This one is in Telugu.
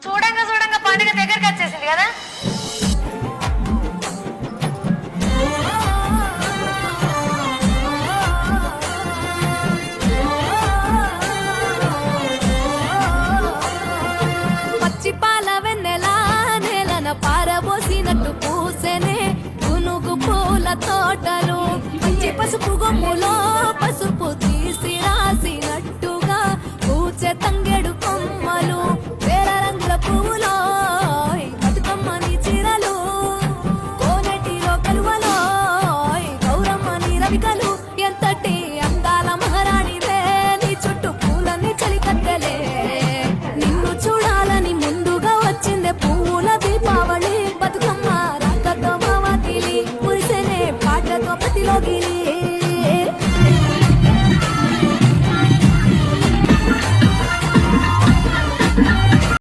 చూడంగా చూడంగా పండుగ దగ్గరికి వచ్చేసింది కదా. పచ్చి పాల వెన్నెలా నేలన పారబోసినట్టు పూసెనే గునుగు పూల తోటలు, పచ్చి పసుపు గొమ్ములో పసుపు తీసి రాసినట్టుగా పూచె తంగెడు కొమ్మలు.